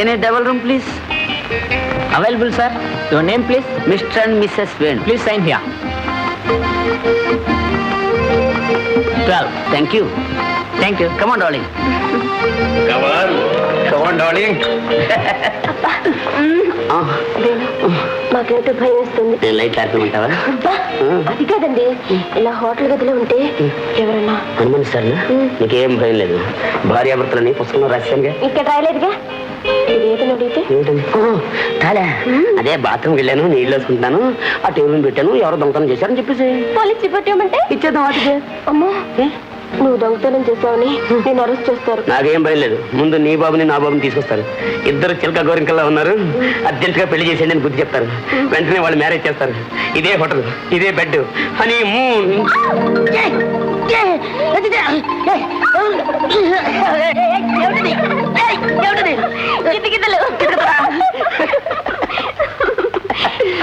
Any double room, please? Available, sir. Your name, please. Mr. and Mrs. Venu. Please sign here. 12. Thank you. Thank you. Come on, darling. Come on, darling. మాకేంటో భయం వేస్తుంది. నేను light ఆర్పమంటావా? అది కాదండి, ఇలా hotel గదిలో ఉంటే ఎవరన్నా అనుమానిస్తాను. నీకేం భయం లేదు. భార్యాభర్తలని పుస్తకంలో రాశానుగా. ఇక్కడ రాయలేదుగా. ఇదేదని అడిగితే తాలే అదే బాత్రూమ్కి వెళ్ళాను, నీళ్ళు వేసుకుంటున్నాను, ఆ టేబుల్ పెట్టాను, ఎవరో దొంగతనం చేశారని చెప్పేసి పోలీస్ రిపోర్ట్ ఇవ్వమంటే ఇచ్చేద్దాం వాటికి. అమ్మో, నువ్వు దొంగతనం చేస్తావని నేను అరెస్ట్ చేస్తారు. నాకేం భయం లేదు. ముందు నీ బాబుని నా బాబుని తీసుకొస్తారు. ఇద్దరు చిలక గోరింకల్లా ఉన్నారు. అర్జెంటుగా పెళ్లి చేసేయండి అని బుద్ధి చెప్తారు. వెంటనే వాళ్ళు మ్యారేజ్ చేస్తారు. ఇదే హోటల్, ఇదే బెడ్, హనీ మూన్.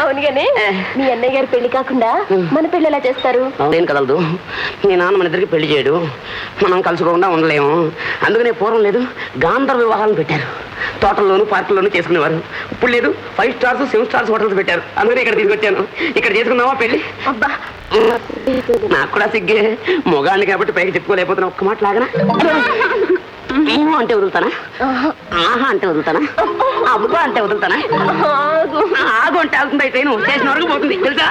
అవును గానీ మీ అన్నయ్య గారు పెళ్లి కాకుండా మన పెళ్లి ఎలా చేస్తారు? ఏం కదలదు. మీ నాన్న మన ఇద్దరికి పెళ్లి చేయడు, మనం కలుసుకోకుండా ఉండలేము. అందుకనే పూర్వం లేదు, గాంధర్వ వివాహాలను పెట్టారు. తోటల్లోనూ పార్కుల్లోనూ చేసుకునేవారు. ఇప్పుడు లేదు, 5 స్టార్స్ 7 స్టార్స్ హోటల్స్ పెట్టారు. అందుకనే ఇక్కడ తీసుకొచ్చాను. ఇక్కడ చేసుకున్నావా పెళ్లి? అబ్బా, నాకు కూడా సిగ్గే, మొగాడిని కాబట్టి పైకి చెప్పుకోలేకపోతున్నా. ఒక్క మాట లాగనా? ఏమో అంటే వదులుతానా? ఆహా అంటే వదులుతానా? అబ్బా అంటే వదులుతానా? ఆగు అంటే ఆగుతుంది. అయితే నువ్వు స్టేషన్ వరకు పోతుంది తెలుసా?